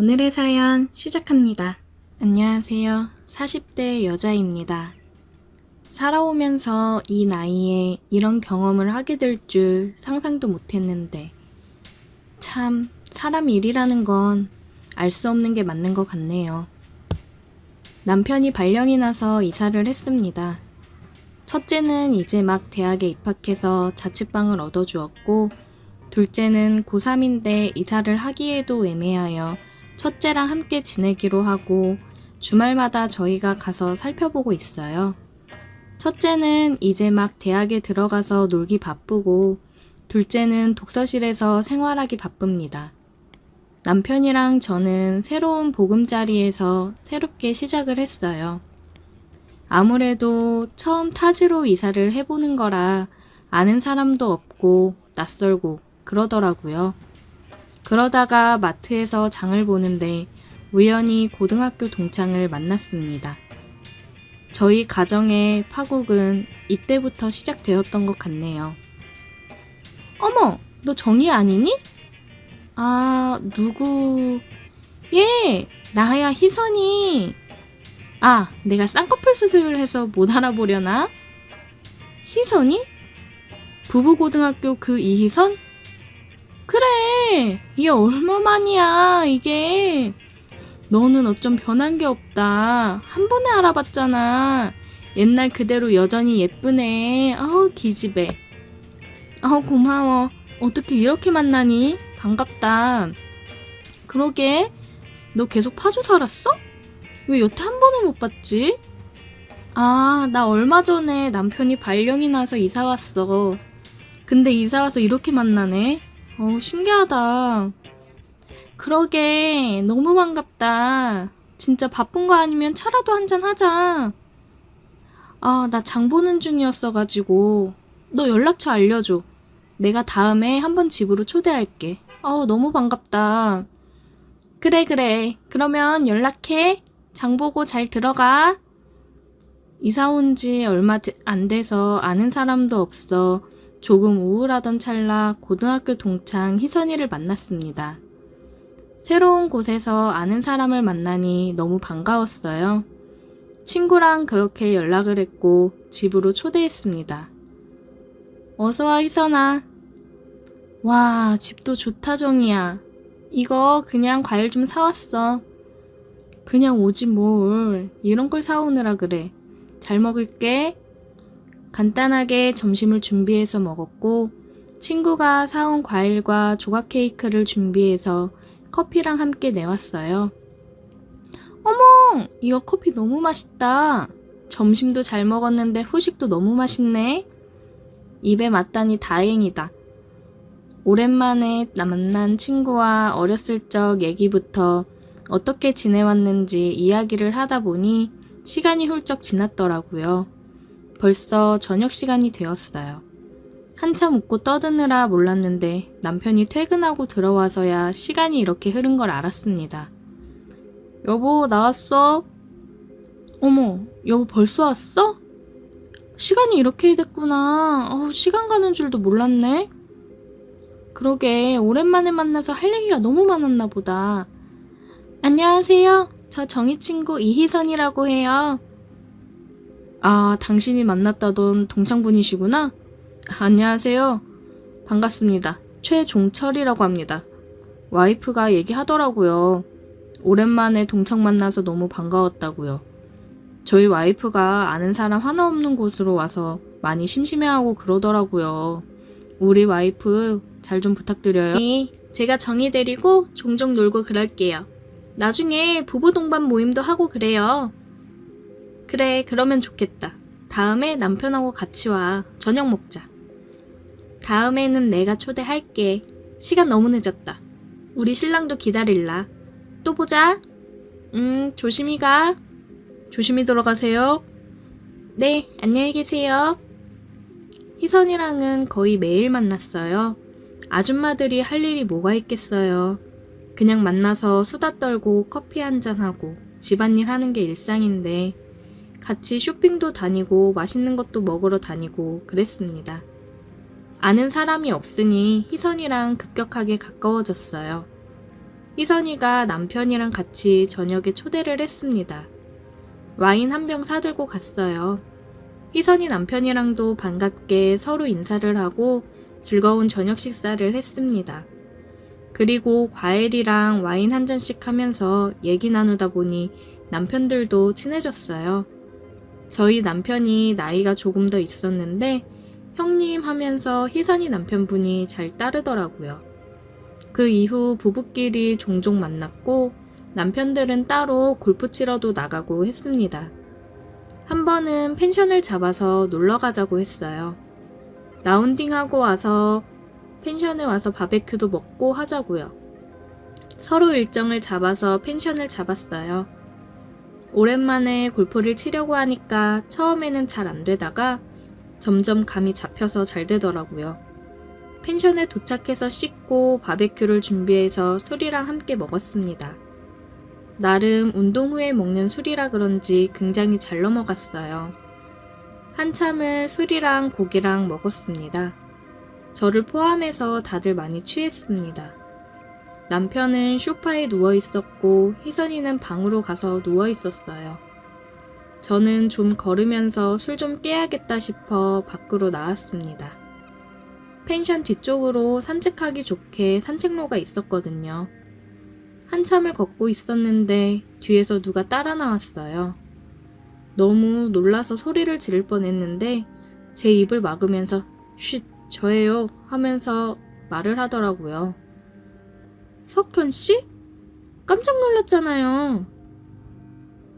오늘의 사연 시작합니다. 안녕하세요. 40대 여자입니다. 살아오면서 이 나이에 이런 경험을 하게 될 줄 상상도 못했는데 참 사람 일이라는 건 알 수 없는 게 맞는 것 같네요. 남편이 발령이 나서 이사를 했습니다. 첫째는 이제 막 대학에 입학해서 자취방을 얻어주었고 둘째는 고3인데 이사를 하기에도 애매하여 첫째랑 함께 지내기로 하고 주말마다 저희가 가서 살펴보고 있어요. 첫째는 이제 막 대학에 들어가서 놀기 바쁘고 둘째는 독서실에서 생활하기 바쁩니다. 남편이랑 저는 새로운 보금자리에서 새롭게 시작을 했어요. 아무래도 처음 타지로 이사를 해보는 거라 아는 사람도 없고 낯설고 그러더라고요. 그러다가 마트에서 장을 보는데 우연히 고등학교 동창을 만났습니다. 저희 가정의 파국은 이때부터 시작되었던 것 같네요. 어머, 너 정희 아니니? 아, 누구? 예, 나야 희선이. 아, 내가 쌍꺼풀 수술을 해서 못 알아보려나? 희선이? 부부고등학교 그 이희선? 그래, 이게 얼마만이야, 이게. 너는 어쩜 변한 게 없다. 한 번에 알아봤잖아. 옛날 그대로 여전히 예쁘네. 기집애. 고마워. 어떻게 이렇게 만나니? 반갑다. 그러게, 너 계속 파주 살았어? 왜 여태 한 번을 못 봤지? 아, 나 얼마 전에 남편이 발령이 나서 이사 왔어. 근데 이사 와서 이렇게 만나네. 신기하다. 그러게, 너무 반갑다. 진짜 바쁜 거 아니면 차라도 한잔 하자. 아, 나 장 보는 중이었어가지고. 너 연락처 알려줘. 내가 다음에 한번 집으로 초대할게. 너무 반갑다. 그래. 그러면 연락해. 장 보고 잘 들어가. 이사 온 지 얼마 안 돼서 아는 사람도 없어 조금 우울하던 찰나 고등학교 동창 희선이를 만났습니다. 새로운 곳에서 아는 사람을 만나니 너무 반가웠어요. 친구랑 그렇게 연락을 했고 집으로 초대했습니다. 어서와 희선아. 와, 집도 좋다 정이야. 이거 그냥 과일 좀 사왔어. 그냥 오지 뭘. 이런 걸 사오느라 그래. 잘 먹을게. 간단하게 점심을 준비해서 먹었고 친구가 사온 과일과 조각 케이크를 준비해서 커피랑 함께 내왔어요. 어머! 이거 커피 너무 맛있다. 점심도 잘 먹었는데 후식도 너무 맛있네. 입에 맞다니 다행이다. 오랜만에 만난 친구와 어렸을 적 얘기부터 어떻게 지내왔는지 이야기를 하다 보니 시간이 훌쩍 지났더라고요. 벌써 저녁 시간이 되었어요. 한참 웃고 떠드느라 몰랐는데 남편이 퇴근하고 들어와서야 시간이 이렇게 흐른 걸 알았습니다. 여보, 나왔어? 어머, 여보 벌써 왔어? 시간이 이렇게 됐구나. 시간 가는 줄도 몰랐네. 그러게, 오랜만에 만나서 할 얘기가 너무 많았나 보다. 안녕하세요. 저 정희 친구 이희선이라고 해요. 아, 당신이 만났다던 동창분이시구나? 안녕하세요. 반갑습니다. 최종철이라고 합니다. 와이프가 얘기하더라고요. 오랜만에 동창 만나서 너무 반가웠다고요. 저희 와이프가 아는 사람 하나 없는 곳으로 와서 많이 심심해하고 그러더라고요. 우리 와이프 잘 좀 부탁드려요. 네, 제가 정희 데리고 종종 놀고 그럴게요. 나중에 부부 동반 모임도 하고 그래요. 그래, 그러면 좋겠다. 다음에 남편하고 같이 와. 저녁 먹자. 다음에는 내가 초대할게. 시간 너무 늦었다. 우리 신랑도 기다릴라. 또 보자. 조심히 가. 조심히 들어가세요. 네, 안녕히 계세요. 희선이랑은 거의 매일 만났어요. 아줌마들이 할 일이 뭐가 있겠어요. 그냥 만나서 수다 떨고 커피 한잔하고 집안일 하는 게 일상인데 같이 쇼핑도 다니고 맛있는 것도 먹으러 다니고 그랬습니다. 아는 사람이 없으니 희선이랑 급격하게 가까워졌어요. 희선이가 남편이랑 같이 저녁에 초대를 했습니다. 와인 한 병 사들고 갔어요. 희선이 남편이랑도 반갑게 서로 인사를 하고 즐거운 저녁 식사를 했습니다. 그리고 과일이랑 와인 한 잔씩 하면서 얘기 나누다 보니 남편들도 친해졌어요. 저희 남편이 나이가 조금 더 있었는데 형님 하면서 희선이 남편분이 잘 따르더라고요. 그 이후 부부끼리 종종 만났고 남편들은 따로 골프 치러도 나가고 했습니다. 한 번은 펜션을 잡아서 놀러 가자고 했어요. 라운딩하고 와서 펜션에 와서 바베큐도 먹고 하자고요. 서로 일정을 잡아서 펜션을 잡았어요. 오랜만에 골프를 치려고 하니까 처음에는 잘 안 되다가 점점 감이 잡혀서 잘 되더라고요. 펜션에 도착해서 씻고 바베큐를 준비해서 술이랑 함께 먹었습니다. 나름 운동 후에 먹는 술이라 그런지 굉장히 잘 넘어갔어요. 한참을 술이랑 고기랑 먹었습니다. 저를 포함해서 다들 많이 취했습니다. 남편은 소파에 누워 있었고 희선이는 방으로 가서 누워 있었어요. 저는 좀 걸으면서 술 좀 깨야겠다 싶어 밖으로 나왔습니다. 펜션 뒤쪽으로 산책하기 좋게 산책로가 있었거든요. 한참을 걷고 있었는데 뒤에서 누가 따라 나왔어요. 너무 놀라서 소리를 지를 뻔했는데 제 입을 막으면서 쉿, 저예요 하면서 말을 하더라고요. 석현씨? 깜짝 놀랐잖아요.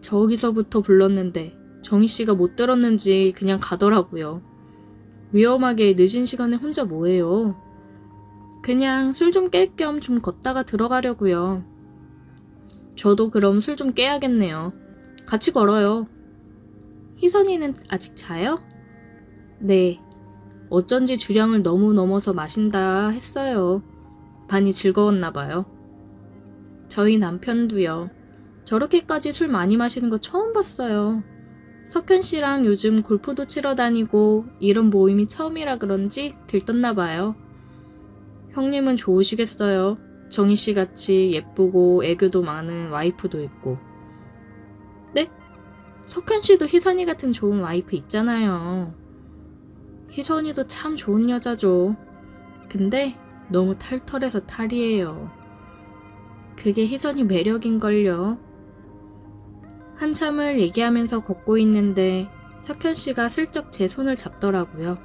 저기서부터 불렀는데 정희씨가 못 들었는지 그냥 가더라고요. 위험하게 늦은 시간에 혼자 뭐해요? 그냥 술 좀 깰 겸 좀 걷다가 들어가려고요. 저도 그럼 술 좀 깨야겠네요. 같이 걸어요. 희선이는 아직 자요? 네. 어쩐지 주량을 너무 넘어서 마신다 했어요. 많이 즐거웠나 봐요. 저희 남편도요. 저렇게까지 술 많이 마시는 거 처음 봤어요. 석현 씨랑 요즘 골프도 치러 다니고 이런 모임이 처음이라 그런지 들떴나 봐요. 형님은 좋으시겠어요. 정희 씨 같이 예쁘고 애교도 많은 와이프도 있고. 네? 석현 씨도 희선이 같은 좋은 와이프 있잖아요. 희선이도 참 좋은 여자죠. 근데 너무 털털해서 탈이에요. 그게 희선이 매력인걸요. 한참을 얘기하면서 걷고 있는데 석현 씨가 슬쩍 제 손을 잡더라고요.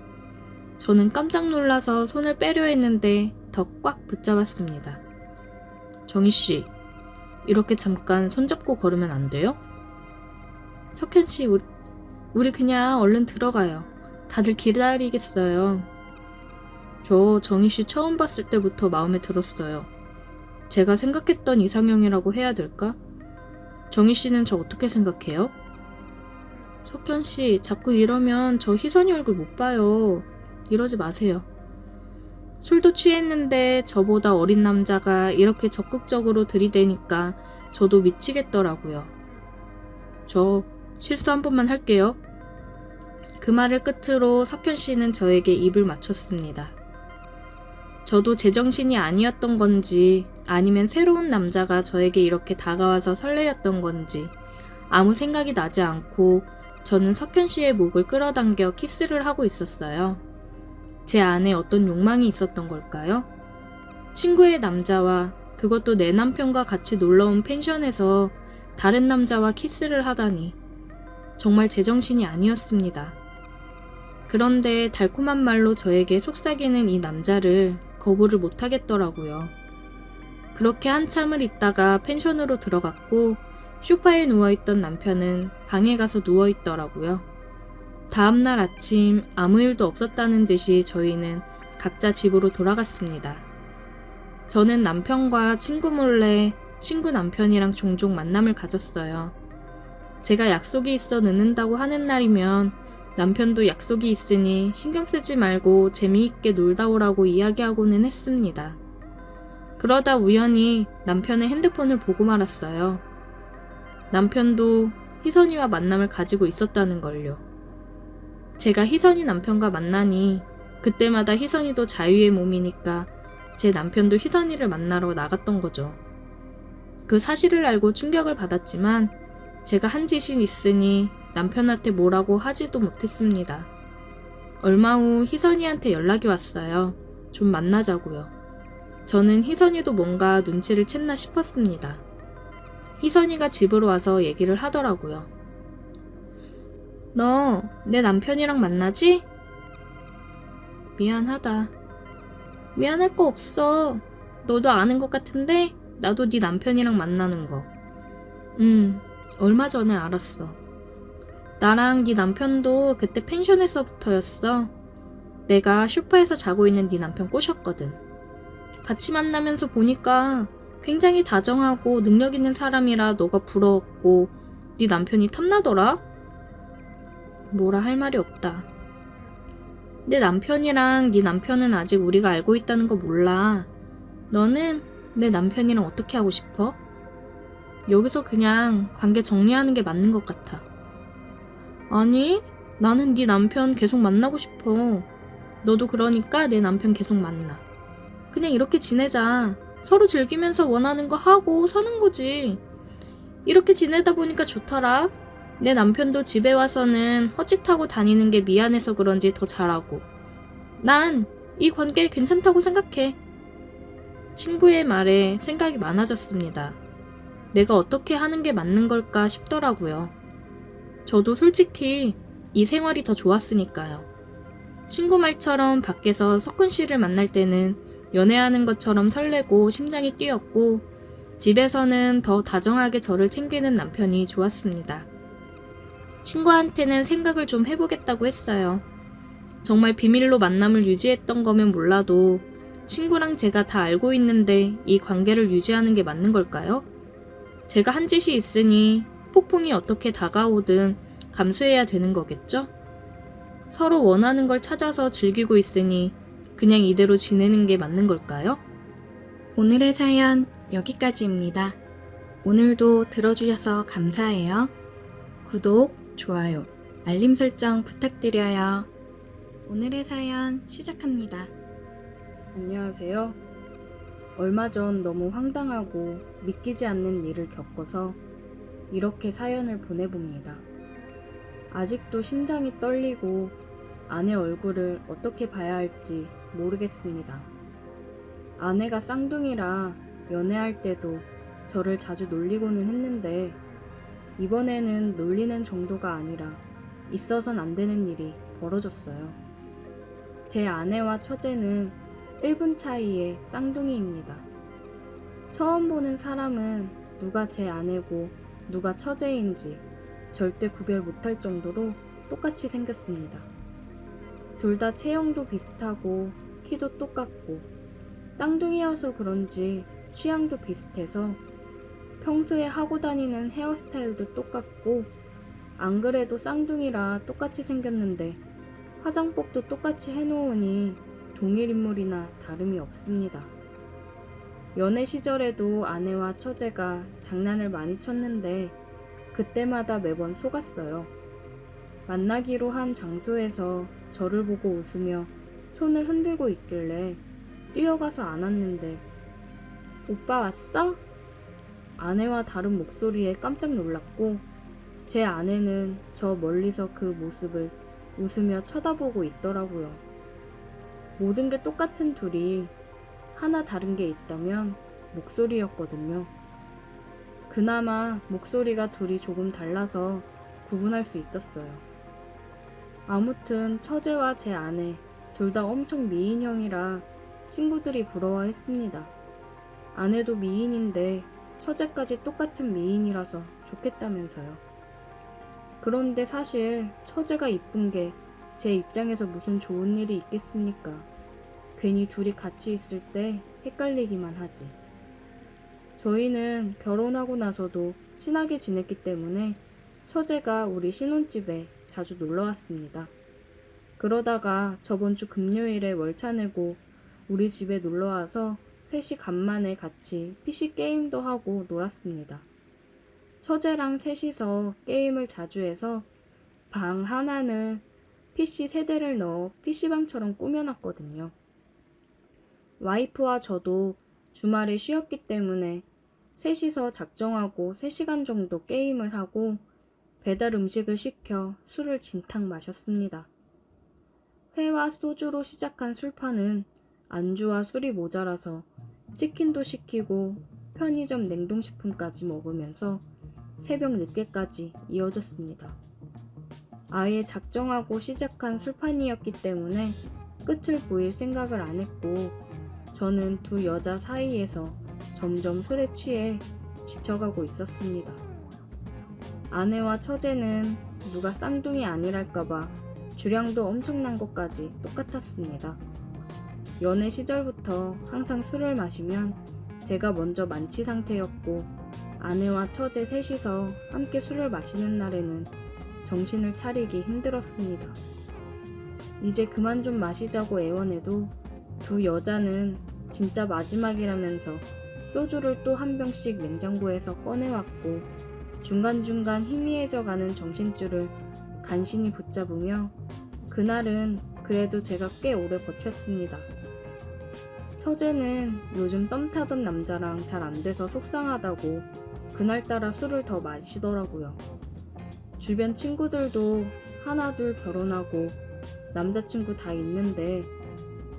저는 깜짝 놀라서 손을 빼려 했는데 더 꽉 붙잡았습니다. 정희 씨, 이렇게 잠깐 손잡고 걸으면 안 돼요? 석현 씨, 우리 그냥 얼른 들어가요. 다들 기다리겠어요. 저 정희 씨 처음 봤을 때부터 마음에 들었어요. 제가 생각했던 이상형이라고 해야 될까? 정희 씨는 저 어떻게 생각해요? 석현 씨, 자꾸 이러면 저 희선이 얼굴 못 봐요. 이러지 마세요. 술도 취했는데 저보다 어린 남자가 이렇게 적극적으로 들이대니까 저도 미치겠더라고요. 저 실수 한 번만 할게요. 그 말을 끝으로 석현 씨는 저에게 입을 맞췄습니다. 저도 제정신이 아니었던 건지 아니면 새로운 남자가 저에게 이렇게 다가와서 설레였던 건지 아무 생각이 나지 않고 저는 석현 씨의 목을 끌어당겨 키스를 하고 있었어요. 제 안에 어떤 욕망이 있었던 걸까요? 친구의 남자와 그것도 내 남편과 같이 놀러온 펜션에서 다른 남자와 키스를 하다니 정말 제정신이 아니었습니다. 그런데 달콤한 말로 저에게 속삭이는 이 남자를 거부를 못하겠더라고요. 그렇게 한참을 있다가 펜션으로 들어갔고 소파에 누워있던 남편은 방에 가서 누워있더라고요. 다음날 아침 아무 일도 없었다는 듯이 저희는 각자 집으로 돌아갔습니다. 저는 남편과 친구 몰래 친구 남편이랑 종종 만남을 가졌어요. 제가 약속이 있어 늦는다고 하는 날이면 남편도 약속이 있으니 신경 쓰지 말고 재미있게 놀다 오라고 이야기하고는 했습니다. 그러다 우연히 남편의 핸드폰을 보고 말았어요. 남편도 희선이와 만남을 가지고 있었다는 걸요. 제가 희선이 남편과 만나니 그때마다 희선이도 자유의 몸이니까 제 남편도 희선이를 만나러 나갔던 거죠. 그 사실을 알고 충격을 받았지만 제가 한 짓이 있으니 남편한테 뭐라고 하지도 못했습니다. 얼마 후 희선이한테 연락이 왔어요. 좀 만나자고요. 저는 희선이도 뭔가 눈치를 챘나 싶었습니다. 희선이가 집으로 와서 얘기를 하더라고요. 너 내 남편이랑 만나지? 미안하다. 미안할 거 없어. 너도 아는 것 같은데 나도 네 남편이랑 만나는 거. 얼마 전에 알았어. 나랑 네 남편도 그때 펜션에서부터였어. 내가 소파에서 자고 있는 네 남편 꼬셨거든. 같이 만나면서 보니까 굉장히 다정하고 능력 있는 사람이라 너가 부러웠고 네 남편이 탐나더라? 뭐라 할 말이 없다. 내 남편이랑 네 남편은 아직 우리가 알고 있다는 거 몰라. 너는 내 남편이랑 어떻게 하고 싶어? 여기서 그냥 관계 정리하는 게 맞는 것 같아. 아니, 나는 네 남편 계속 만나고 싶어. 너도 그러니까 내 남편 계속 만나. 그냥 이렇게 지내자. 서로 즐기면서 원하는 거 하고 사는 거지. 이렇게 지내다 보니까 좋더라. 내 남편도 집에 와서는 헛짓하고 다니는 게 미안해서 그런지 더 잘하고. 난 이 관계 괜찮다고 생각해. 친구의 말에 생각이 많아졌습니다. 내가 어떻게 하는 게 맞는 걸까 싶더라고요. 저도 솔직히 이 생활이 더 좋았으니까요. 친구 말처럼 밖에서 석훈 씨를 만날 때는 연애하는 것처럼 설레고 심장이 뛰었고 집에서는 더 다정하게 저를 챙기는 남편이 좋았습니다. 친구한테는 생각을 좀 해보겠다고 했어요. 정말 비밀로 만남을 유지했던 거면 몰라도 친구랑 제가 다 알고 있는데 이 관계를 유지하는 게 맞는 걸까요? 제가 한 짓이 있으니 폭풍이 어떻게 다가오든 감수해야 되는 거겠죠? 서로 원하는 걸 찾아서 즐기고 있으니 그냥 이대로 지내는 게 맞는 걸까요? 오늘의 사연 여기까지입니다. 오늘도 들어주셔서 감사해요. 구독, 좋아요, 알림 설정 부탁드려요. 오늘의 사연 시작합니다. 안녕하세요. 얼마 전 너무 황당하고 믿기지 않는 일을 겪어서 이렇게 사연을 보내봅니다. 아직도 심장이 떨리고 아내 얼굴을 어떻게 봐야 할지 모르겠습니다. 아내가 쌍둥이라 연애할 때도 저를 자주 놀리고는 했는데 이번에는 놀리는 정도가 아니라 있어선 안 되는 일이 벌어졌어요. 제 아내와 처제는 1분 차이의 쌍둥이입니다. 처음 보는 사람은 누가 제 아내고 누가 처제인지 절대 구별 못할 정도로 똑같이 생겼습니다. 둘 다 체형도 비슷하고 키도 똑같고 쌍둥이여서 그런지 취향도 비슷해서 평소에 하고 다니는 헤어스타일도 똑같고 안 그래도 쌍둥이라 똑같이 생겼는데 화장법도 똑같이 해놓으니 동일 인물이나 다름이 없습니다. 연애 시절에도 아내와 처제가 장난을 많이 쳤는데 그때마다 매번 속았어요. 만나기로 한 장소에서 저를 보고 웃으며 손을 흔들고 있길래 뛰어가서 안았는데 오빠 왔어? 아내와 다른 목소리에 깜짝 놀랐고 제 아내는 저 멀리서 그 모습을 웃으며 쳐다보고 있더라고요. 모든 게 똑같은 둘이 하나 다른 게 있다면 목소리였거든요. 그나마 목소리가 둘이 조금 달라서 구분할 수 있었어요. 아무튼 처제와 제 아내 둘 다 엄청 미인형이라 친구들이 부러워했습니다. 아내도 미인인데 처제까지 똑같은 미인이라서 좋겠다면서요. 그런데 사실 처제가 이쁜 게 제 입장에서 무슨 좋은 일이 있겠습니까? 괜히 둘이 같이 있을 때 헷갈리기만 하지. 저희는 결혼하고 나서도 친하게 지냈기 때문에 처제가 우리 신혼집에 자주 놀러 왔습니다. 그러다가 저번 주 금요일에 월차 내고 우리 집에 놀러 와서 셋이 간만에 같이 PC 게임도 하고 놀았습니다. 처제랑 셋이서 게임을 자주 해서 방 하나는 PC 세대를 넣어 PC방처럼 꾸며놨거든요. 와이프와 저도 주말에 쉬었기 때문에 셋이서 작정하고 3시간 정도 게임을 하고 배달 음식을 시켜 술을 진탕 마셨습니다. 회와 소주로 시작한 술판은 안주와 술이 모자라서 치킨도 시키고 편의점 냉동식품까지 먹으면서 새벽 늦게까지 이어졌습니다. 아예 작정하고 시작한 술판이었기 때문에 끝을 보일 생각을 안 했고 저는 두 여자 사이에서 점점 술에 취해 지쳐가고 있었습니다. 아내와 처제는 누가 쌍둥이 아니랄까봐 주량도 엄청난 것까지 똑같았습니다. 연애 시절부터 항상 술을 마시면 제가 먼저 만취 상태였고 아내와 처제 셋이서 함께 술을 마시는 날에는 정신을 차리기 힘들었습니다. 이제 그만 좀 마시자고 애원해도 두 여자는 진짜 마지막이라면서 소주를 또 한 병씩 냉장고에서 꺼내왔고 중간중간 희미해져가는 정신줄을 간신히 붙잡으며 그날은 그래도 제가 꽤 오래 버텼습니다. 처제는 요즘 썸 타던 남자랑 잘 안 돼서 속상하다고 그날따라 술을 더 마시더라고요. 주변 친구들도 하나둘 결혼하고 남자친구 다 있는데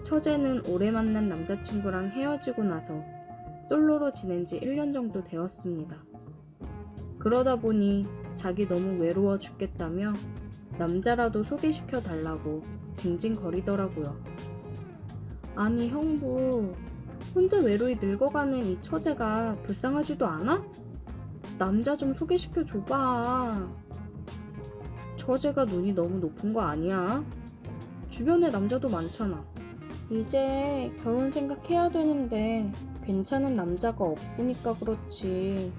처제는 오래 만난 남자친구랑 헤어지고 나서 솔로로 지낸 지 1년 정도 되었습니다. 그러다 보니 자기 너무 외로워 죽겠다며 남자라도 소개시켜 달라고 징징거리더라고요. 아니 형부, 혼자 외로이 늙어가는 이 처제가 불쌍하지도 않아? 남자 좀 소개시켜 줘봐. 처제가 눈이 너무 높은 거 아니야? 주변에 남자도 많잖아. 이제 결혼 생각해야 되는데 괜찮은 남자가 없으니까 그렇지.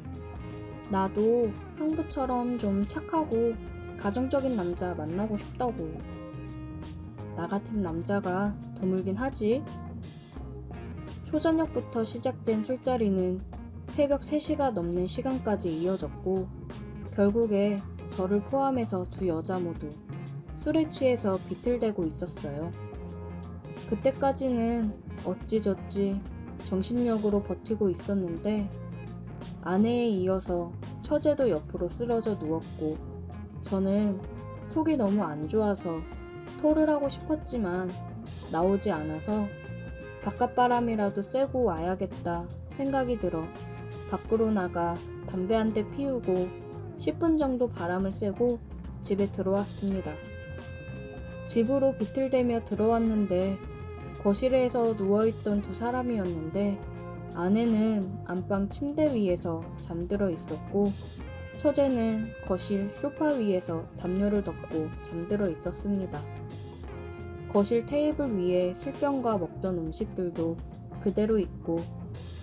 나도 형부처럼 좀 착하고 가정적인 남자 만나고 싶다고. 나 같은 남자가 드물긴 하지. 초저녁부터 시작된 술자리는 새벽 3시가 넘는 시간까지 이어졌고 결국에 저를 포함해서 두 여자 모두 술에 취해서 비틀대고 있었어요. 그때까지는 어찌저찌 정신력으로 버티고 있었는데 아내에 이어서 처제도 옆으로 쓰러져 누웠고 저는 속이 너무 안 좋아서 토를 하고 싶었지만 나오지 않아서 바깥바람이라도 쐬고 와야겠다 생각이 들어 밖으로 나가 담배 한 대 피우고 10분 정도 바람을 쐬고 집에 들어왔습니다. 집으로 비틀대며 들어왔는데 거실에서 누워있던 두 사람이었는데 아내는 안방 침대 위에서 잠들어 있었고 처제는 거실 소파 위에서 담요를 덮고 잠들어 있었습니다. 거실 테이블 위에 술병과 먹던 음식들도 그대로 있고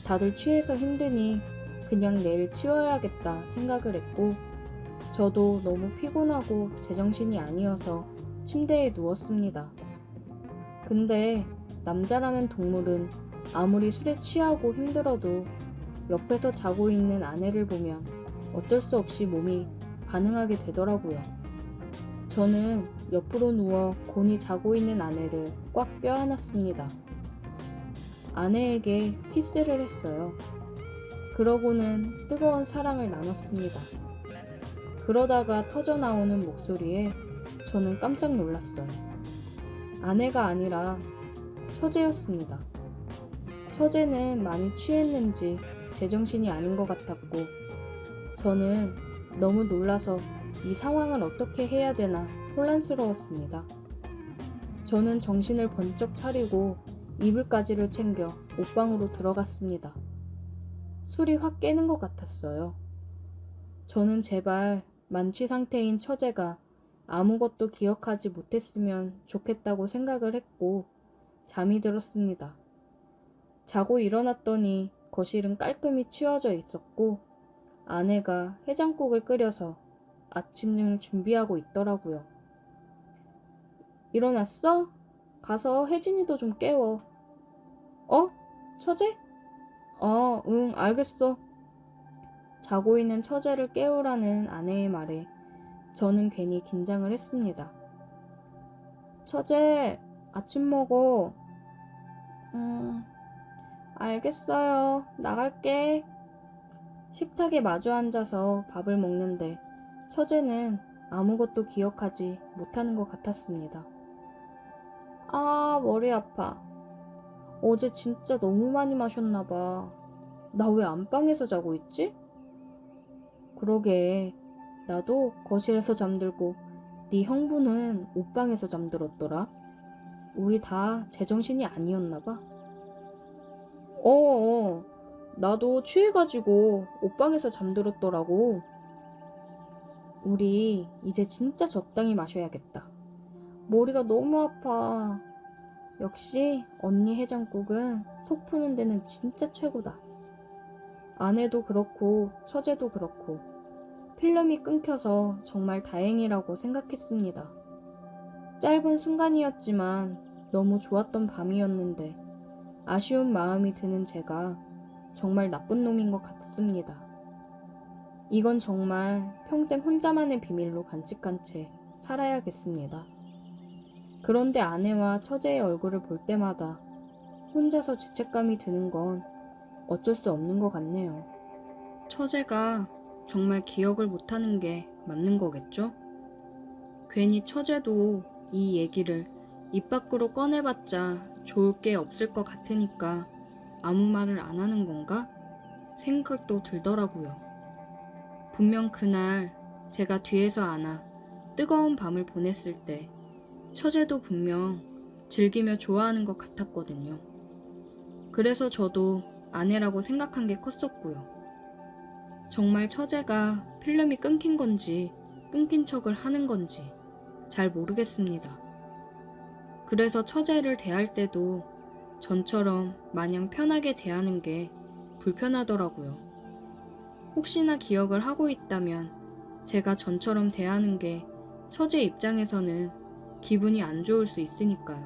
다들 취해서 힘드니 그냥 내일 치워야겠다 생각을 했고 저도 너무 피곤하고 제정신이 아니어서 침대에 누웠습니다. 근데 남자라는 동물은 아무리 술에 취하고 힘들어도 옆에서 자고 있는 아내를 보면 어쩔 수 없이 몸이 반응하게 되더라고요. 저는 옆으로 누워 곤히 자고 있는 아내를 꽉 껴안았습니다. 아내에게 키스를 했어요. 그러고는 뜨거운 사랑을 나눴습니다. 그러다가 터져나오는 목소리에 저는 깜짝 놀랐어요. 아내가 아니라 처제였습니다. 처제는 많이 취했는지 제정신이 아닌 것 같았고 저는 너무 놀라서 이 상황을 어떻게 해야 되나 혼란스러웠습니다. 저는 정신을 번쩍 차리고 이불까지를 챙겨 옷방으로 들어갔습니다. 술이 확 깨는 것 같았어요. 저는 제발 만취 상태인 처제가 아무것도 기억하지 못했으면 좋겠다고 생각을 했고 잠이 들었습니다. 자고 일어났더니 거실은 깔끔히 치워져 있었고 아내가 해장국을 끓여서 아침을 준비하고 있더라고요. 일어났어? 가서 혜진이도 좀 깨워. 어? 처제? 응, 알겠어. 자고 있는 처제를 깨우라는 아내의 말에 저는 괜히 긴장을 했습니다. 처제, 아침 먹어. 알겠어요. 나갈게. 식탁에 마주 앉아서 밥을 먹는데 처제는 아무것도 기억하지 못하는 것 같았습니다. 아, 머리 아파. 어제 진짜 너무 많이 마셨나 봐. 나 왜 안방에서 자고 있지? 그러게, 나도 거실에서 잠들고 네 형부는 옷방에서 잠들었더라. 우리 다 제정신이 아니었나 봐. 나도 취해가지고 옷방에서 잠들었더라고. 우리 이제 진짜 적당히 마셔야겠다. 머리가 너무 아파. 역시 언니 해장국은 속 푸는 데는 진짜 최고다. 아내도 그렇고 처제도 그렇고 필름이 끊겨서 정말 다행이라고 생각했습니다. 짧은 순간이었지만 너무 좋았던 밤이었는데 아쉬운 마음이 드는 제가 정말 나쁜 놈인 것 같습니다. 이건 정말 평생 혼자만의 비밀로 간직한 채 살아야겠습니다. 그런데 아내와 처제의 얼굴을 볼 때마다 혼자서 죄책감이 드는 건 어쩔 수 없는 것 같네요. 처제가 정말 기억을 못하는 게 맞는 거겠죠? 괜히 처제도 이 얘기를 입 밖으로 꺼내봤자 좋을 게 없을 것 같으니까 아무 말을 안 하는 건가? 생각도 들더라고요. 분명 그날 제가 뒤에서 안아 뜨거운 밤을 보냈을 때 처제도 분명 즐기며 좋아하는 것 같았거든요. 그래서 저도 아내라고 생각한 게 컸었고요. 정말 처제가 필름이 끊긴 건지 끊긴 척을 하는 건지 잘 모르겠습니다. 그래서 처제를 대할 때도 전처럼 마냥 편하게 대하는 게 불편하더라고요. 혹시나 기억을 하고 있다면 제가 전처럼 대하는 게 처제 입장에서는 기분이 안 좋을 수 있으니까요.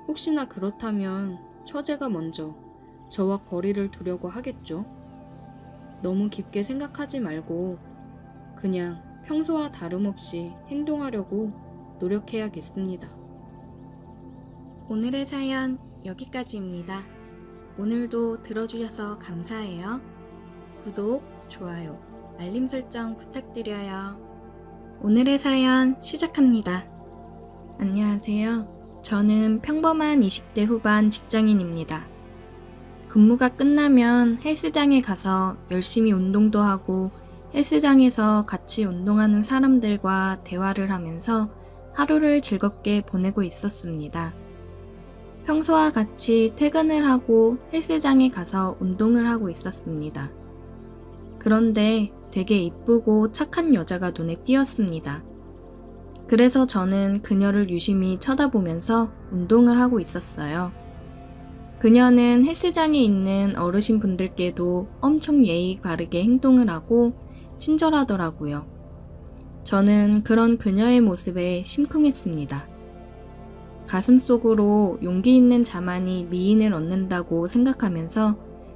혹시나 그렇다면 처제가 먼저 저와 거리를 두려고 하겠죠. 너무 깊게 생각하지 말고 그냥 평소와 다름없이 행동하려고 노력해야겠습니다. 오늘의 사연 여기까지입니다. 오늘도 들어주셔서 감사해요. 구독, 좋아요, 알림 설정 부탁드려요. 오늘의 사연 시작합니다. 안녕하세요. 저는 평범한 20대 후반 직장인입니다. 근무가 끝나면 헬스장에 가서 열심히 운동도 하고 헬스장에서 같이 운동하는 사람들과 대화를 하면서 하루를 즐겁게 보내고 있었습니다. 평소와 같이 퇴근을 하고 헬스장에 가서 운동을 하고 있었습니다. 그런데 되게 이쁘고 착한 여자가 눈에 띄었습니다. 그래서 저는 그녀를 유심히 쳐다보면서 운동을 하고 있었어요. 그녀는 헬스장에 있는 어르신 분들께도 엄청 예의 바르게 행동을 하고 친절하더라고요. 저는 그런 그녀의 모습에 심쿵했습니다. 가슴속으로 용기 있는 자만이 미인을 얻는다고 생각하면서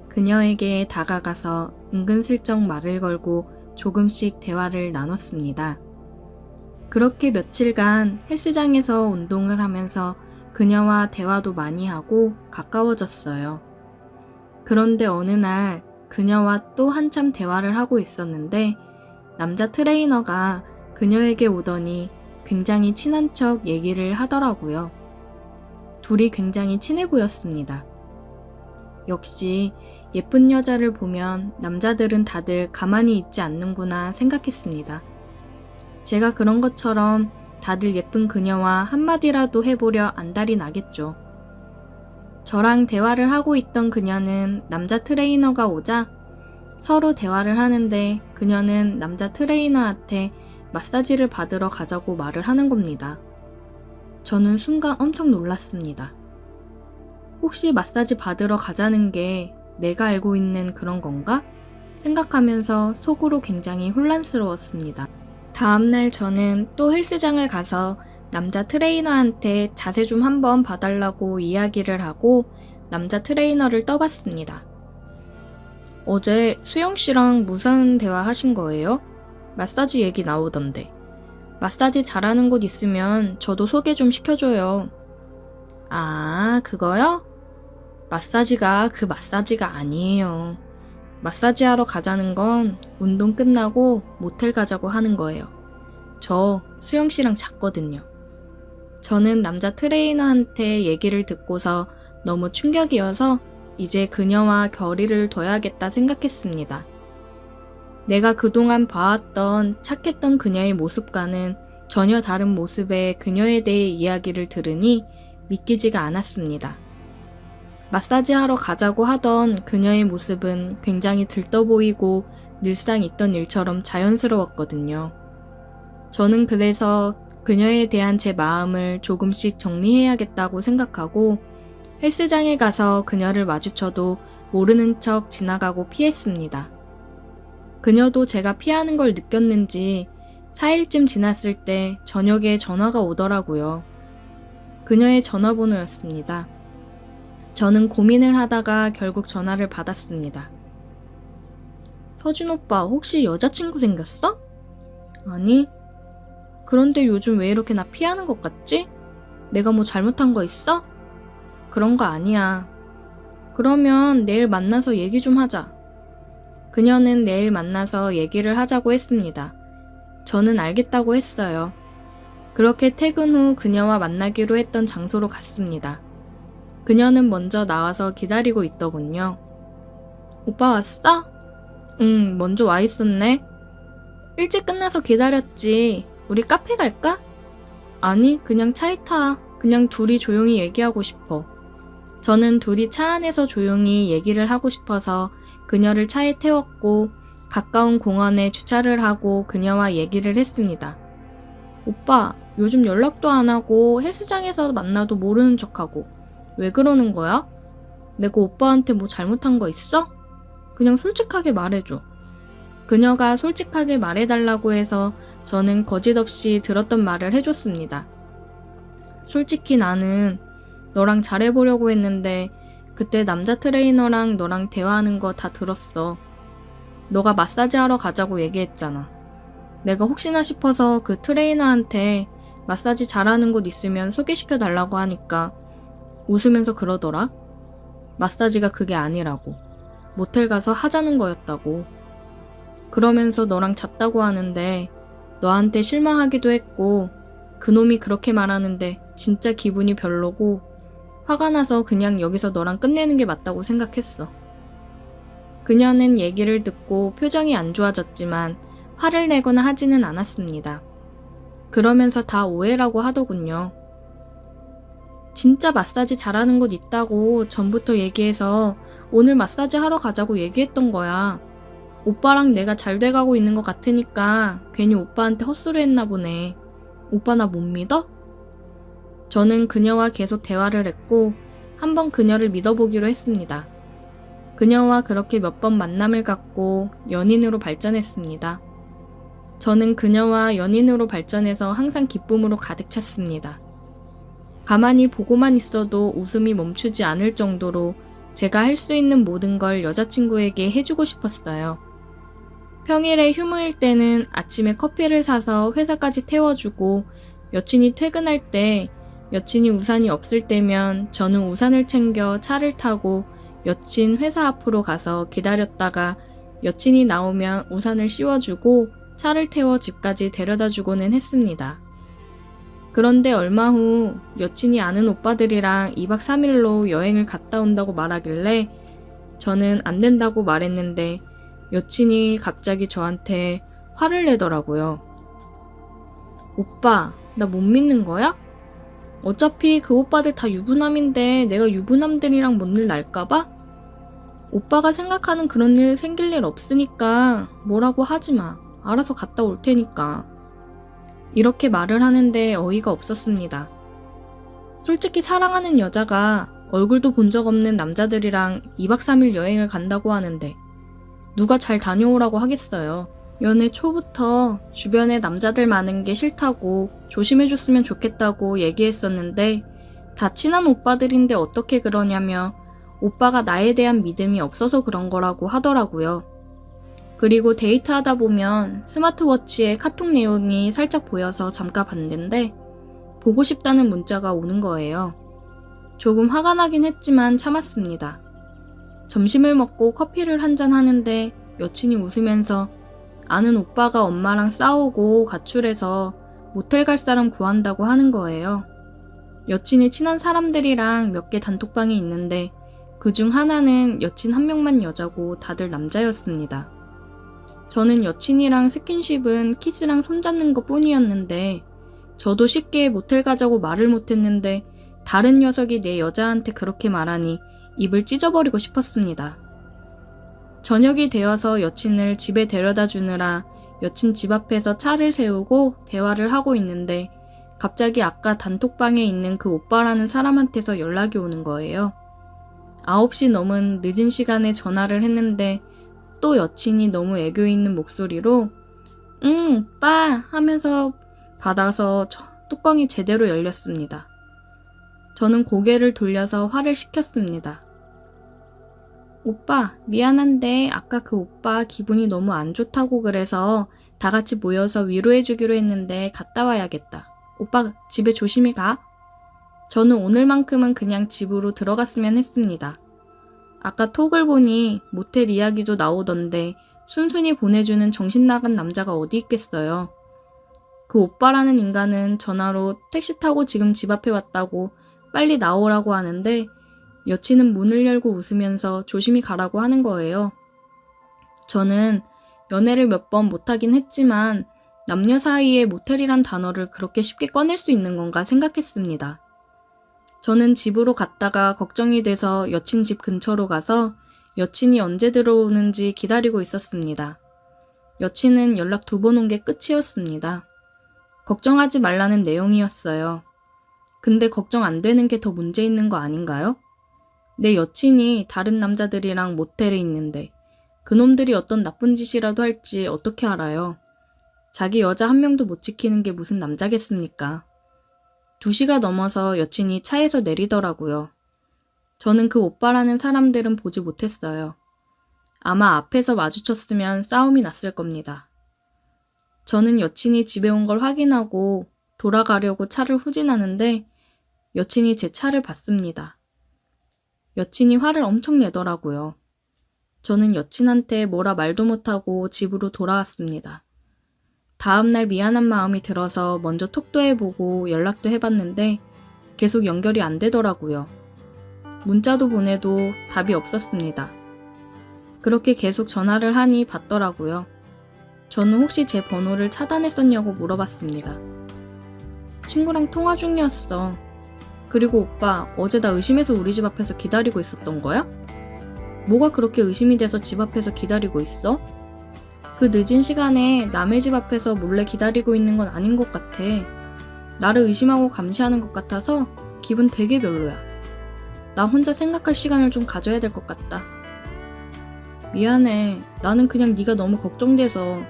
그녀에게 다가가서 은근슬쩍 말을 걸고 조금씩 대화를 나눴습니다. 그렇게 며칠간 헬스장에서 운동을 하면서 그녀와 대화도 많이 하고 가까워졌어요. 그런데 어느 날 그녀와 또 한참 대화를 하고 있었는데 남자 트레이너가 그녀에게 오더니 굉장히 친한 척 얘기를 하더라고요. 둘이 굉장히 친해 보였습니다. 역시 예쁜 여자를 보면 남자들은 다들 가만히 있지 않는구나 생각했습니다. 제가 그런 것처럼 다들 예쁜 그녀와 한마디라도 해보려 안달이 나겠죠. 저랑 대화를 하고 있던 그녀는 남자 트레이너가 오자 서로 대화를 하는데 그녀는 남자 트레이너한테 마사지를 받으러 가자고 말을 하는 겁니다. 저는 순간 엄청 놀랐습니다. 혹시 마사지 받으러 가자는 게 내가 알고 있는 그런 건가? 생각하면서 속으로 굉장히 혼란스러웠습니다. 다음날 저는 또 헬스장을 가서 남자 트레이너한테 자세 좀 한번 봐달라고 이야기를 하고 남자 트레이너를 떠봤습니다. 어제 수영씨랑 무슨 대화 하신 거예요? 마사지 얘기 나오던데. 마사지 잘하는 곳 있으면 저도 소개 좀 시켜줘요. 아, 그거요? 마사지가 그 마사지가 아니에요. 마사지하러 가자는 건 운동 끝나고 모텔 가자고 하는 거예요. 저 수영 씨랑 잤거든요. 저는 남자 트레이너한테 얘기를 듣고서 너무 충격이어서 이제 그녀와 결의를 둬야겠다 생각했습니다. 내가 그동안 봐왔던 착했던 그녀의 모습과는 전혀 다른 모습의 그녀에 대해 이야기를 들으니 믿기지가 않았습니다. 마사지하러 가자고 하던 그녀의 모습은 굉장히 들떠 보이고 늘상 있던 일처럼 자연스러웠거든요. 저는 그래서 그녀에 대한 제 마음을 조금씩 정리해야겠다고 생각하고 헬스장에 가서 그녀를 마주쳐도 모르는 척 지나가고 피했습니다. 그녀도 제가 피하는 걸 느꼈는지 4일쯤 지났을 때 저녁에 전화가 오더라고요. 그녀의 전화번호였습니다. 저는 고민을 하다가 결국 전화를 받았습니다. 서준 오빠, 혹시 여자친구 생겼어? 아니. 그런데 요즘 왜 이렇게 나 피하는 것 같지? 내가 뭐 잘못한 거 있어? 그런 거 아니야. 그러면 내일 만나서 얘기 좀 하자. 그녀는 내일 만나서 얘기를 하자고 했습니다. 저는 알겠다고 했어요. 그렇게 퇴근 후 그녀와 만나기로 했던 장소로 갔습니다. 그녀는 먼저 나와서 기다리고 있더군요. 오빠 왔어? 응, 먼저 와 있었네. 일찍 끝나서 기다렸지. 우리 카페 갈까? 아니, 그냥 차에 타. 그냥 둘이 조용히 얘기하고 싶어. 저는 둘이 차 안에서 조용히 얘기를 하고 싶어서 그녀를 차에 태웠고 가까운 공원에 주차를 하고 그녀와 얘기를 했습니다. 오빠, 요즘 연락도 안 하고 헬스장에서 만나도 모르는 척하고 왜 그러는 거야? 내가 오빠한테 뭐 잘못한 거 있어? 그냥 솔직하게 말해줘. 그녀가 솔직하게 말해달라고 해서 저는 거짓없이 들었던 말을 해줬습니다. 솔직히 나는 너랑 잘해보려고 했는데 그때 남자 트레이너랑 너랑 대화하는 거 다 들었어. 너가 마사지 하러 가자고 얘기했잖아. 내가 혹시나 싶어서 그 트레이너한테 마사지 잘하는 곳 있으면 소개시켜달라고 하니까 웃으면서 그러더라. 마사지가 그게 아니라고. 모텔 가서 하자는 거였다고. 그러면서 너랑 잤다고 하는데 너한테 실망하기도 했고 그놈이 그렇게 말하는데 진짜 기분이 별로고 화가 나서 그냥 여기서 너랑 끝내는 게 맞다고 생각했어. 그녀는 얘기를 듣고 표정이 안 좋아졌지만 화를 내거나 하지는 않았습니다. 그러면서 다 오해라고 하더군요. 진짜 마사지 잘하는 곳 있다고 전부터 얘기해서 오늘 마사지 하러 가자고 얘기했던 거야. 오빠랑 내가 잘 돼가고 있는 것 같으니까 괜히 오빠한테 헛소리 했나 보네. 오빠 나 못 믿어? 저는 그녀와 계속 대화를 했고 한번 그녀를 믿어보기로 했습니다. 그녀와 그렇게 몇 번 만남을 갖고 연인으로 발전했습니다. 저는 그녀와 연인으로 발전해서 항상 기쁨으로 가득 찼습니다. 가만히 보고만 있어도 웃음이 멈추지 않을 정도로 제가 할 수 있는 모든 걸 여자친구에게 해주고 싶었어요. 평일에 휴무일 때는 아침에 커피를 사서 회사까지 태워주고 여친이 퇴근할 때 여친이 우산이 없을 때면 저는 우산을 챙겨 차를 타고 여친 회사 앞으로 가서 기다렸다가 여친이 나오면 우산을 씌워주고 차를 태워 집까지 데려다주고는 했습니다. 그런데 얼마 후 여친이 아는 오빠들이랑 2박 3일로 여행을 갔다 온다고 말하길래 저는 안 된다고 말했는데 여친이 갑자기 저한테 화를 내더라고요. 오빠, 나 못 믿는 거야? 어차피 그 오빠들 다 유부남인데 내가 유부남들이랑 뭔 일 날까봐? 오빠가 생각하는 그런 일 생길 일 없으니까 뭐라고 하지 마. 알아서 갔다 올 테니까. 이렇게 말을 하는데 어이가 없었습니다. 솔직히 사랑하는 여자가 얼굴도 본 적 없는 남자들이랑 2박 3일 여행을 간다고 하는데 누가 잘 다녀오라고 하겠어요. 연애 초부터 주변에 남자들 많은 게 싫다고 조심해줬으면 좋겠다고 얘기했었는데 다 친한 오빠들인데 어떻게 그러냐며 오빠가 나에 대한 믿음이 없어서 그런 거라고 하더라고요. 그리고 데이트하다 보면 스마트워치에 카톡 내용이 살짝 보여서 잠깐 봤는데 보고 싶다는 문자가 오는 거예요. 조금 화가 나긴 했지만 참았습니다. 점심을 먹고 커피를 한잔 하는데 여친이 웃으면서 아는 오빠가 엄마랑 싸우고 가출해서 모텔 갈 사람 구한다고 하는 거예요. 여친이 친한 사람들이랑 몇 개 단톡방이 있는데 그중 하나는 여친 한 명만 여자고 다들 남자였습니다. 저는 여친이랑 스킨십은 키스랑 손잡는 것 뿐이었는데 저도 쉽게 모텔 가자고 말을 못했는데 다른 녀석이 내 여자한테 그렇게 말하니 입을 찢어버리고 싶었습니다. 저녁이 되어서 여친을 집에 데려다 주느라 여친 집 앞에서 차를 세우고 대화를 하고 있는데 갑자기 아까 단톡방에 있는 그 오빠라는 사람한테서 연락이 오는 거예요. 9시 넘은 늦은 시간에 전화를 했는데 또 여친이 너무 애교 있는 목소리로 응 오빠 하면서 받아서 뚜껑이 제대로 열렸습니다. 저는 고개를 돌려서 화를 시켰습니다. 오빠 미안한데 아까 그 오빠 기분이 너무 안 좋다고 그래서 다 같이 모여서 위로해주기로 했는데 갔다 와야겠다. 오빠 집에 조심히 가. 저는 오늘만큼은 그냥 집으로 들어갔으면 했습니다. 아까 톡을 보니 모텔 이야기도 나오던데 순순히 보내주는 정신나간 남자가 어디 있겠어요. 그 오빠라는 인간은 전화로 택시 타고 지금 집 앞에 왔다고 빨리 나오라고 하는데 여친은 문을 열고 웃으면서 조심히 가라고 하는 거예요. 저는 연애를 몇 번 못하긴 했지만 남녀 사이에 모텔이란 단어를 그렇게 쉽게 꺼낼 수 있는 건가 생각했습니다. 저는 집으로 갔다가 걱정이 돼서 여친 집 근처로 가서 여친이 언제 들어오는지 기다리고 있었습니다. 여친은 연락 2번 온 게 끝이었습니다. 걱정하지 말라는 내용이었어요. 근데 걱정 안 되는 게 더 문제 있는 거 아닌가요? 내 여친이 다른 남자들이랑 모텔에 있는데 그놈들이 어떤 나쁜 짓이라도 할지 어떻게 알아요? 자기 여자 한 명도 못 지키는 게 무슨 남자겠습니까? 2시가 넘어서 여친이 차에서 내리더라고요. 저는 그 오빠라는 사람들은 보지 못했어요. 아마 앞에서 마주쳤으면 싸움이 났을 겁니다. 저는 여친이 집에 온 걸 확인하고 돌아가려고 차를 후진하는데 여친이 제 차를 봤습니다. 여친이 화를 엄청 내더라고요. 저는 여친한테 뭐라 말도 못하고 집으로 돌아왔습니다. 다음날 미안한 마음이 들어서 먼저 톡도 해보고 연락도 해봤는데 계속 연결이 안 되더라고요. 문자도 보내도 답이 없었습니다. 그렇게 계속 전화를 하니 받더라고요. 저는 혹시 제 번호를 차단했었냐고 물어봤습니다. 친구랑 통화 중이었어. 그리고 오빠 어제 나 의심해서 우리 집 앞에서 기다리고 있었던 거야? 뭐가 그렇게 의심이 돼서 집 앞에서 기다리고 있어? 그 늦은 시간에 남의 집 앞에서 몰래 기다리고 있는 건 아닌 것 같아. 나를 의심하고 감시하는 것 같아서 기분 되게 별로야. 나 혼자 생각할 시간을 좀 가져야 될 것 같다. 미안해. 나는 그냥 네가 너무 걱정돼서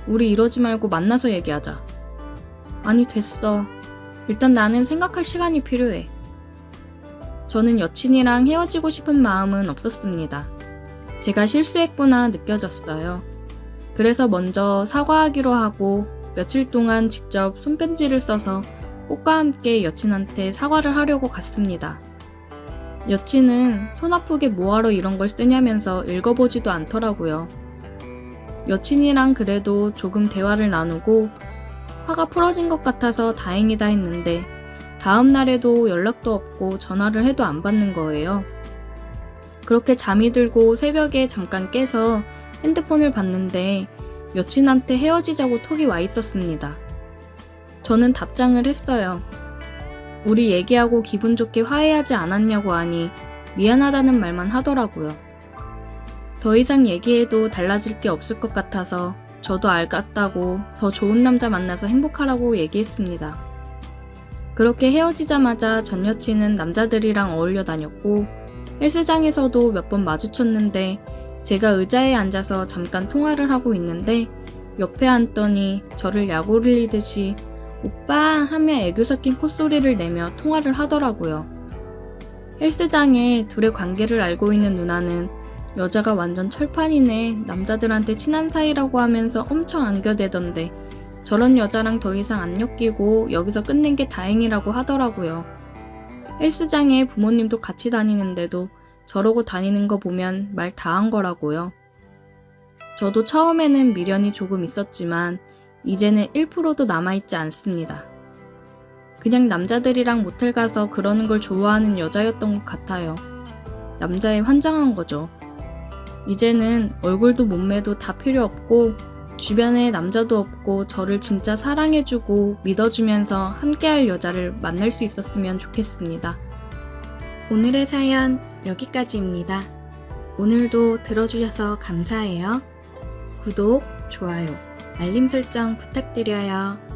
우리 이러지 말고 만나서 얘기하자. 아니 됐어. 일단 나는 생각할 시간이 필요해. 저는 여친이랑 헤어지고 싶은 마음은 없었습니다. 제가 실수했구나 느껴졌어요. 그래서 먼저 사과하기로 하고 며칠 동안 직접 손편지를 써서 꽃과 함께 여친한테 사과를 하려고 갔습니다. 여친은 손 아프게 뭐하러 이런 걸 쓰냐면서 읽어보지도 않더라고요. 여친이랑 그래도 조금 대화를 나누고 화가 풀어진 것 같아서 다행이다 했는데 다음 날에도 연락도 없고 전화를 해도 안 받는 거예요. 그렇게 잠이 들고 새벽에 잠깐 깨서 핸드폰을 봤는데 여친한테 헤어지자고 톡이 와 있었습니다. 저는 답장을 했어요. 우리 얘기하고 기분 좋게 화해하지 않았냐고 하니 미안하다는 말만 하더라고요. 더 이상 얘기해도 달라질 게 없을 것 같아서 저도 알겠다고 더 좋은 남자 만나서 행복하라고 얘기했습니다. 그렇게 헤어지자마자 전 여친은 남자들이랑 어울려 다녔고 헬스장에서도 몇 번 마주쳤는데 제가 의자에 앉아서 잠깐 통화를 하고 있는데 옆에 앉더니 저를 약올리듯이 오빠 하며 애교 섞인 콧소리를 내며 통화를 하더라고요. 헬스장에 둘의 관계를 알고 있는 누나는 여자가 완전 철판이네, 남자들한테 친한 사이라고 하면서 엄청 안겨대던데 저런 여자랑 더 이상 안 엮이고 여기서 끝낸 게 다행이라고 하더라고요. 헬스장에 부모님도 같이 다니는데도 저러고 다니는 거 보면 말 다 한 거라고요. 저도 처음에는 미련이 조금 있었지만 이제는 1%도 남아있지 않습니다. 그냥 남자들이랑 모텔 가서 그러는 걸 좋아하는 여자였던 것 같아요. 남자에 환장한 거죠. 이제는 얼굴도 몸매도 다 필요 없고 주변에 남자도 없고 저를 진짜 사랑해주고 믿어주면서 함께할 여자를 만날 수 있었으면 좋겠습니다. 오늘의 사연 여기까지입니다. 오늘도 들어주셔서 감사해요. 구독, 좋아요, 알림 설정 부탁드려요.